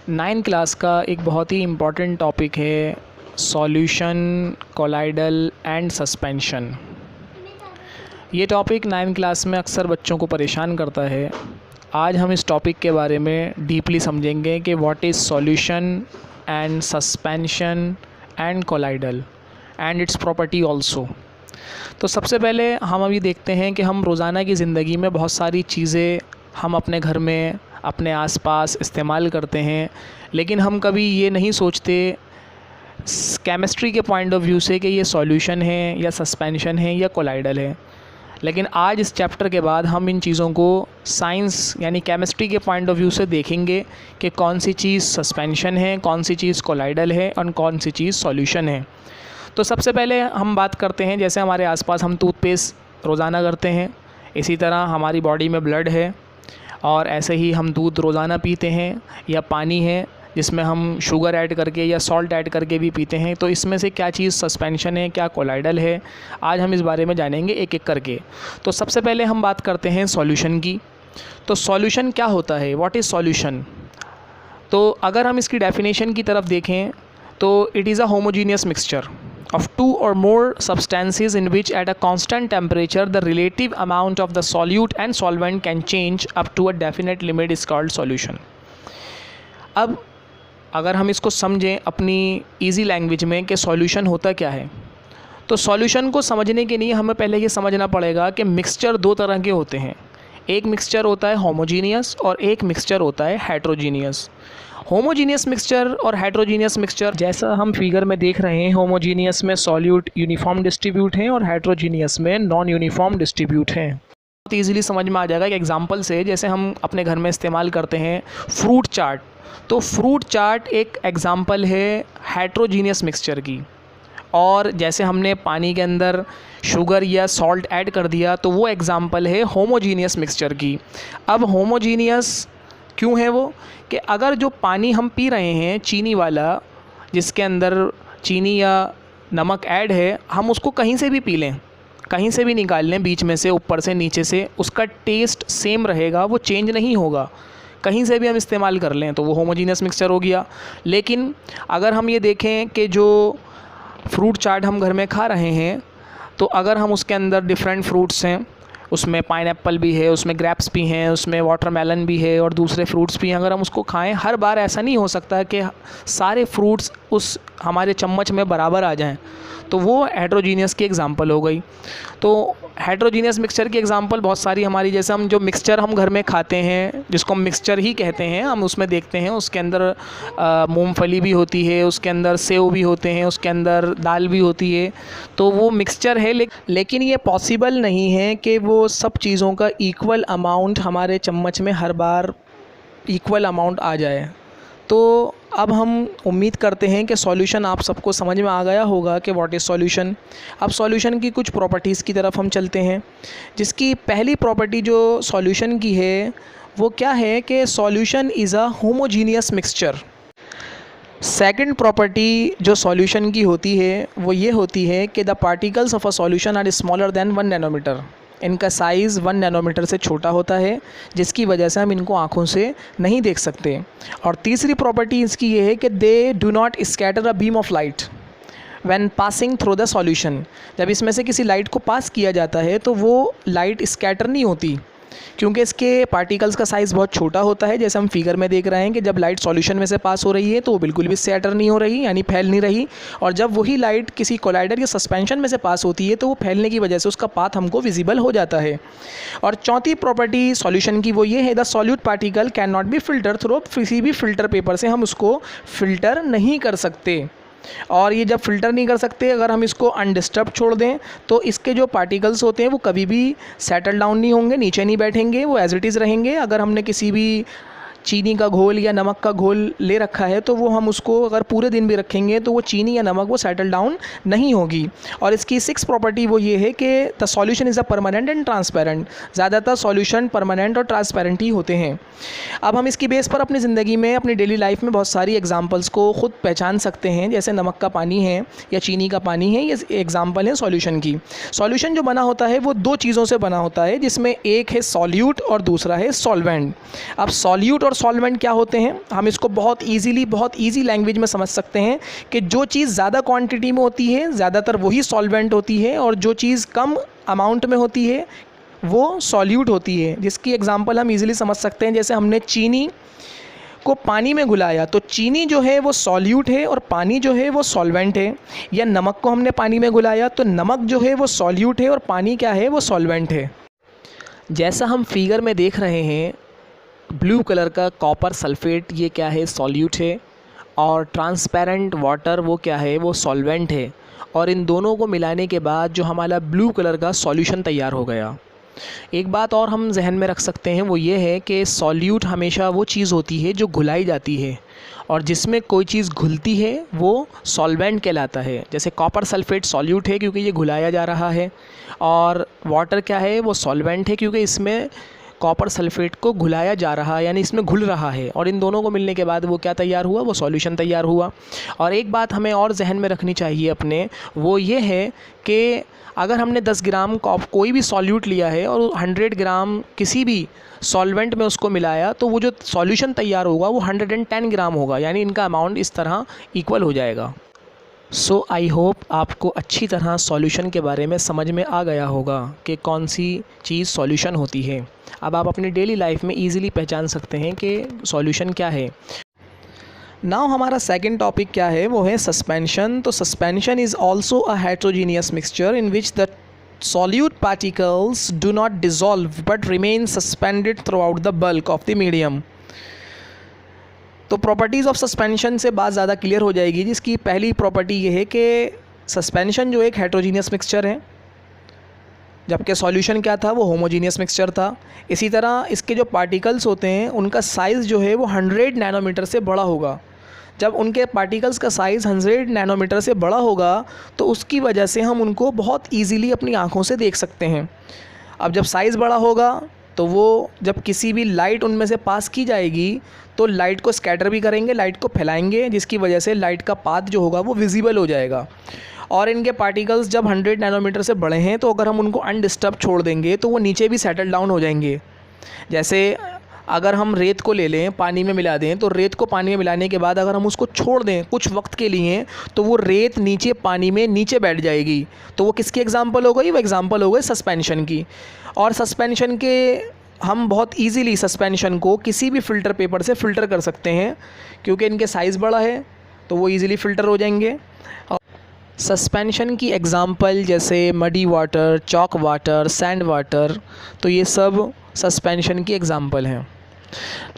9th class का एक बहुत ही इम्पॉर्टेंट टॉपिक है सॉल्यूशन, कोलाइडल एंड सस्पेंशन। ये टॉपिक 9th क्लास में अक्सर बच्चों को परेशान करता है। आज हम इस टॉपिक के बारे में डीपली समझेंगे कि what is solution and suspension and colloidal and it's property also. तो सबसे पहले हम अभी देखते हैं कि हम रोज़ाना की ज़िंदगी में बहुत सारी चीज़ें हम अपने घर में अपने आसपास इस्तेमाल करते हैं, लेकिन हम कभी ये नहीं सोचते केमिस्ट्री के पॉइंट ऑफ व्यू से कि ये सॉल्यूशन है या सस्पेंशन है या कोलाइडल है। लेकिन आज इस चैप्टर के बाद हम इन चीज़ों को साइंस यानी केमिस्ट्री के पॉइंट ऑफ व्यू से देखेंगे कि कौन सी चीज़ सस्पेंशन है, कौन सी चीज़ कोलाइडल है और कौन सी चीज़ सॉल्यूशन है। तो सबसे पहले हम बात करते हैं, जैसे हमारे आसपास हम टूथपेस्ट रोज़ाना करते हैं, इसी तरह हमारी बॉडी में ब्लड है और ऐसे ही हम दूध रोज़ाना पीते हैं या पानी है जिसमें हम शुगर ऐड करके या सॉल्ट ऐड करके भी पीते हैं। तो इसमें से क्या चीज़ सस्पेंशन है, क्या कोलाइडल है, आज हम इस बारे में जानेंगे एक एक करके। तो सबसे पहले हम बात करते हैं सॉल्यूशन की। तो सॉल्यूशन क्या होता है, व्हाट इज़ सॉल्यूशन? तो अगर हम इसकी डेफिनेशन की तरफ देखें तो it is a homogeneous mixture of two or more substances in which at a constant temperature the relative amount of the solute and solvent can change up to a definite limit is called solution। अब अगर हम इसको समझें अपनी easy language में कि solution होता क्या है, तो सॉल्यूशन को समझने के लिए हमें पहले ये समझना पड़ेगा कि मिक्सचर दो तरह के होते हैं। एक मिक्सचर होता है होमोजीनियस और एक मिक्सचर होता है हेट्रोजीनियस। होमोजीनियस मिक्सचर और हेट्रोजीनियस मिक्सचर जैसा हम फिगर में देख रहे हैं, होमोजीनियस में सॉल्यूट यूनिफॉर्म डिस्ट्रीब्यूट हैं और हेट्रोजीनियस में नॉन यूनिफॉर्म डिस्ट्रीब्यूट हैं। बहुत ईजिली समझ में आ जाएगा कि एग्जांपल से, जैसे हम अपने घर में इस्तेमाल करते हैं फ्रूट चाट, तो फ्रूट चाट एक एग्जांपल है हेट्रोजीनियस मिक्सचर की। और जैसे हमने पानी के अंदर शुगर या सॉल्ट ऐड कर दिया तो वो एग्जांपल है होमोजीनियस मिक्सचर की। अब होमोजीनियस क्यों है वो, कि अगर जो पानी हम पी रहे हैं चीनी वाला, जिसके अंदर चीनी या नमक ऐड है, हम उसको कहीं से भी पी लें, कहीं से भी निकाल लें, बीच में से, ऊपर से, नीचे से, उसका टेस्ट सेम रहेगा, वो चेंज नहीं होगा। कहीं से भी हम इस्तेमाल कर लें तो वो होमोजीनियस मिक्सचर हो गया। लेकिन अगर हम ये देखें कि जो फ्रूट चाट हम घर में खा रहे हैं, तो अगर हम उसके अंदर डिफरेंट फ्रूट्स हैं, उसमें पाइनएप्पल भी है, उसमें ग्रेप्स भी हैं, उसमें वाटरमेलन भी है और दूसरे फ्रूट्स भी हैं, अगर हम उसको खाएं, हर बार ऐसा नहीं हो सकता कि सारे फ्रूट्स उस हमारे चम्मच में बराबर आ जाएं, तो वो हेट्रोजीनियस की एग्जांपल हो गई। तो हेट्रोजीनियस मिक्सचर की एग्जांपल बहुत सारी हमारी, जैसे हम जो मिक्सचर हम घर में खाते हैं जिसको हम मिक्सचर ही कहते हैं, हम उसमें देखते हैं उसके अंदर मूंगफली भी होती है, उसके अंदर सेव भी होते हैं, उसके अंदर दाल भी होती है, तो वो मिक्सचर है। लेकिन ये पॉसिबल नहीं है कि वो सब चीज़ों का इक्वल अमाउंट हमारे चम्मच में हर बार इक्वल अमाउंट आ जाए। तो अब हम उम्मीद करते हैं कि सॉल्यूशन आप सबको समझ में आ गया होगा कि व्हाट इज़ सॉल्यूशन। अब सॉल्यूशन की कुछ प्रॉपर्टीज़ की तरफ हम चलते हैं, जिसकी पहली प्रॉपर्टी जो सॉल्यूशन की है वो क्या है कि solution is a homogeneous mixture. Second property जो सॉल्यूशन की होती है वो ये होती है कि the particles of a solution are smaller than 1 nanometre. इनका साइज़ 1 नैनोमीटर से छोटा होता है, जिसकी वजह से हम इनको आँखों से नहीं देख सकते। और तीसरी प्रॉपर्टी इसकी ये है कि they do not scatter a beam of light when passing through the solution. जब इसमें से किसी लाइट को पास किया जाता है तो वो लाइट स्कैटर नहीं होती, क्योंकि इसके पार्टिकल्स का साइज़ बहुत छोटा होता है। जैसे हम फिगर में देख रहे हैं कि जब लाइट सॉल्यूशन में से पास हो रही है तो वो बिल्कुल भी स्कैटर नहीं हो रही, यानी फैल नहीं रही, और जब वही लाइट किसी कोलाइडर या सस्पेंशन में से पास होती है तो वो फैलने की वजह से उसका पाथ हमको विजिबल हो जाता है। और चौथी प्रॉपर्टी सॉल्यूशन की वो ये है, the solute particle can not be filter through, किसी भी फिल्टर पेपर से हम उसको फिल्टर नहीं कर सकते। और ये जब फ़िल्टर नहीं कर सकते, अगर हम इसको अनडिस्टर्ब छोड़ दें तो इसके जो पार्टिकल्स होते हैं वो कभी भी सेटल डाउन नहीं होंगे, नीचे नहीं बैठेंगे, वो एज इट इज़ रहेंगे। अगर हमने किसी भी चीनी का घोल या नमक का घोल ले रखा है तो वो हम उसको अगर पूरे दिन भी रखेंगे तो वो चीनी या नमक वो सेटल डाउन नहीं होगी। और इसकी 6 प्रॉपर्टी वो ये है कि the solution is a permanent and transparent. ज़्यादातर सॉल्यूशन परमानेंट और ट्रांसपेरेंट ही होते हैं। अब हम इसकी बेस पर अपनी ज़िंदगी में, अपनी डेली लाइफ में बहुत सारी एग्जाम्पल्स को ख़ुद पहचान सकते हैं। जैसे नमक का पानी है या चीनी का पानी है, ये एग्जाम्पल है सॉल्यूशन की। सॉल्यूशन जो बना होता है वो 2 चीज़ों से बना होता है, जिसमें एक है सॉल्यूट और दूसरा है सॉल्वेंट। अब सॉल्यूट और और सॉल्वेंट क्या होते हैं, हम इसको बहुत ईजी लैंग्वेज में समझ सकते हैं कि जो चीज़ ज़्यादा क्वांटिटी में होती है ज़्यादातर वही सॉल्वेंट होती है, और जो चीज़ कम अमाउंट में होती है वो सॉल्यूट होती है। जिसकी एग्जांपल हम इजीली समझ सकते हैं, जैसे हमने चीनी को पानी में घुलाया तो चीनी जो है वो सॉल्यूट है और पानी जो है वो सॉल्वेंट है, या नमक को हमने पानी में घुलाया तो नमक जो है वो सॉल्यूट है और पानी क्या है, वो सॉल्वेंट है। जैसा हम फिगर में देख रहे हैं, ब्लू कलर का कॉपर सल्फेट ये क्या है, सॉल्यूट है, और ट्रांसपेरेंट वाटर वो क्या है, वो सॉल्वेंट है। और इन दोनों को मिलाने के बाद जो हमारा ब्लू कलर का सॉल्यूशन तैयार हो गया। एक बात और हम जहन में रख सकते हैं, वो ये है कि सॉल्यूट हमेशा वो चीज़ होती है जो घुलाई जाती है, और जिसमें कोई चीज़ घुलती है वो सॉल्वेंट कहलाता है। जैसे कॉपर सल्फेट सॉल्यूट है क्योंकि ये घुलाया जा रहा है, और वाटर क्या है, वो सॉल्वेंट है क्योंकि इसमें कॉपर सल्फेट को घुलाया जा रहा है, यानी इसमें घुल रहा है, और इन दोनों को मिलने के बाद वो क्या तैयार हुआ, वो सॉल्यूशन तैयार हुआ। और एक बात हमें और जहन में रखनी चाहिए अपने, वो ये है कि अगर हमने 10 ग्राम कोई भी सॉल्यूट लिया है और 100 ग्राम किसी भी सॉल्वेंट में उसको मिलाया तो वो जो सॉल्यूशन तैयार होगा वो 110 ग्राम होगा, यानी इनका अमाउंट इस तरह इक्वल हो जाएगा। सो आई होप आपको अच्छी तरह सॉल्यूशन के बारे में समझ में आ गया होगा कि कौन सी चीज़ सॉल्यूशन होती है। अब आप अपनी डेली लाइफ में इजीली पहचान सकते हैं कि सॉल्यूशन क्या है। नाउ हमारा सेकंड टॉपिक क्या है, वो है सस्पेंशन। तो suspension is also a heterogeneous mixture in which the solute particles do not dissolve but remain suspended throughout the bulk of the medium। तो प्रॉपर्टीज़ ऑफ सस्पेंशन से बात ज़्यादा क्लियर हो जाएगी, जिसकी पहली प्रॉपर्टी ये है कि सस्पेंशन जो एक हेट्रोजीनियस मिक्सचर है, जबकि सॉल्यूशन क्या था, वो होमोजीनियस मिक्सचर था। इसी तरह इसके जो पार्टिकल्स होते हैं उनका साइज़ जो है वो 100 नैनोमीटर से बड़ा होगा। जब उनके पार्टिकल्स का साइज़ 100 नैनोमीटर से बड़ा होगा तो उसकी वजह से हम उनको बहुत ईजीली अपनी आँखों से देख सकते हैं। अब जब साइज़ बड़ा होगा तो वो जब किसी भी लाइट उनमें से पास की जाएगी तो लाइट को स्कैटर भी करेंगे, लाइट को फैलाएंगे, जिसकी वजह से लाइट का पाथ जो होगा वो विजिबल हो जाएगा। और इनके पार्टिकल्स जब 100 नैनोमीटर से बड़े हैं तो अगर हम उनको अनडिस्टर्ब छोड़ देंगे तो वो नीचे भी सेटल डाउन हो जाएंगे। जैसे अगर हम रेत को ले लें, पानी में मिला दें, तो रेत को पानी में मिलाने के बाद अगर हम उसको छोड़ दें कुछ वक्त के लिए तो वो रेत नीचे पानी में नीचे बैठ जाएगी। तो वो किसकी एग्जांपल हो गई, वो एग्जांपल हो गई सस्पेंशन की। और सस्पेंशन के हम बहुत इजीली सस्पेंशन को किसी भी फ़िल्टर पेपर से फ़िल्टर कर सकते हैं, क्योंकि इनके साइज़ बड़ा है तो वो इजीली फ़िल्टर हो जाएंगे। सस्पेंशन की एग्जांपल जैसे muddy water, chalk water, sand water, तो ये सब सस्पेंशन की एग्जांपल हैं।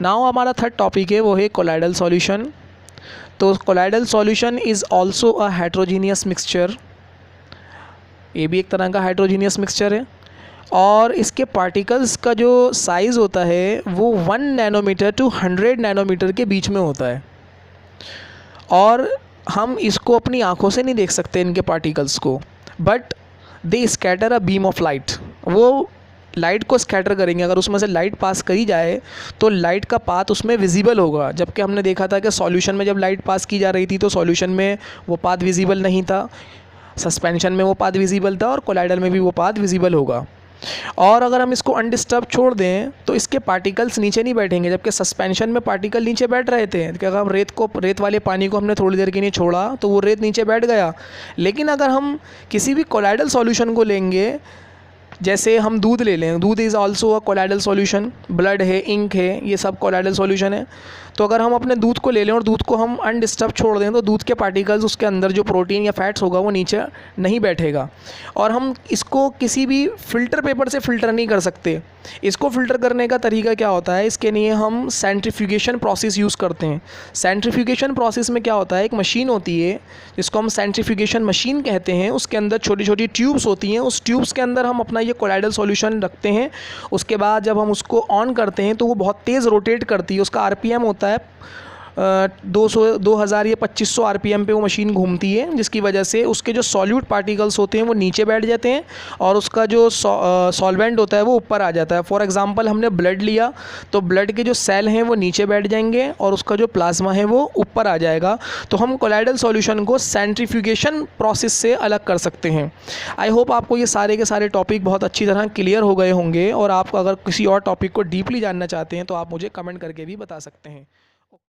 नाउ हमारा थर्ड टॉपिक है, वो है कोलाइडल सॉल्यूशन। तो colloidal solution is also a heterogeneous mixture. ये भी एक तरह का हेट्रोजीनियस मिक्सचर है, और इसके पार्टिकल्स का जो साइज़ होता है वो 1 नैनोमीटर टू 100 नैनोमीटर के बीच में होता है, और हम इसको अपनी आँखों से नहीं देख सकते इनके पार्टिकल्स को, but they scatter a beam of light. वो लाइट को स्कैटर करेंगे, अगर उसमें से लाइट पास करी जाए तो लाइट का पाथ उसमें विजिबल होगा। जबकि हमने देखा था कि सॉल्यूशन में जब लाइट पास की जा रही थी तो सॉल्यूशन में वो पाथ विजिबल नहीं था, सस्पेंशन में वो पाथ विजिबल था, और कोलाइडल में भी वो पाथ विजिबल होगा। और अगर हम इसको अनडिस्टर्ब छोड़ दें तो इसके पार्टिकल्स नीचे नहीं बैठेंगे, जबकि सस्पेंशन में पार्टिकल नीचे बैठ रहे थे कि अगर हम रेत वाले पानी को हमने थोड़ी देर के लिए छोड़ा तो वो रेत नीचे बैठ गया। लेकिन अगर हम किसी भी कोलाइडल सॉल्यूशन को लेंगे, जैसे हम दूध ले लें, दूध is also a colloidal solution, blood है, इंक है, ये सब कोलाइडल सॉल्यूशन है। तो अगर हम अपने दूध को ले लें और दूध को हम अनडिस्टर्ब छोड़ दें तो दूध के पार्टिकल्स, उसके अंदर जो प्रोटीन या फैट्स होगा वो नीचे नहीं बैठेगा। और हम इसको किसी भी फ़िल्टर पेपर से फ़िल्टर नहीं कर सकते। इसको फ़िल्टर करने का तरीका क्या होता है, इसके लिए हम सेंट्रीफ्यूगेशन प्रोसेस यूज़ करते हैं। सेंट्रीफ्यूगेशन प्रोसेस में क्या होता है, एक मशीन होती है जिसको हम सेंट्रीफ्यूगेशन मशीन कहते हैं, उसके अंदर छोटी छोटी ट्यूब्स होती हैं, उस ट्यूब्स के अंदर हम अपना ये कोलाइडल सॉल्यूशन रखते हैं। उसके बाद जब हम उसको ऑन करते हैं तो वो बहुत तेज़ रोटेट करती है, उसका आरपीएम होता है 2000 या 2500 आरपीएम पे वो मशीन घूमती है, जिसकी वजह से उसके जो सॉल्यूट पार्टिकल्स होते हैं वो नीचे बैठ जाते हैं और उसका जो सॉल्वेंट होता है वो ऊपर आ जाता है। फॉर एग्जांपल हमने ब्लड लिया तो ब्लड के जो सेल हैं वो नीचे बैठ जाएंगे और उसका जो प्लाज्मा है वो ऊपर आ जाएगा। तो हम कोलाइडल सॉल्यूशन को सेंट्रीफ्यूगेशन प्रोसेस से अलग कर सकते हैं। आई होप आपको ये सारे के सारे टॉपिक बहुत अच्छी तरह क्लियर हो गए होंगे, और आप अगर किसी और टॉपिक को डीपली जानना चाहते हैं तो आप मुझे कमेंट करके भी बता सकते हैं।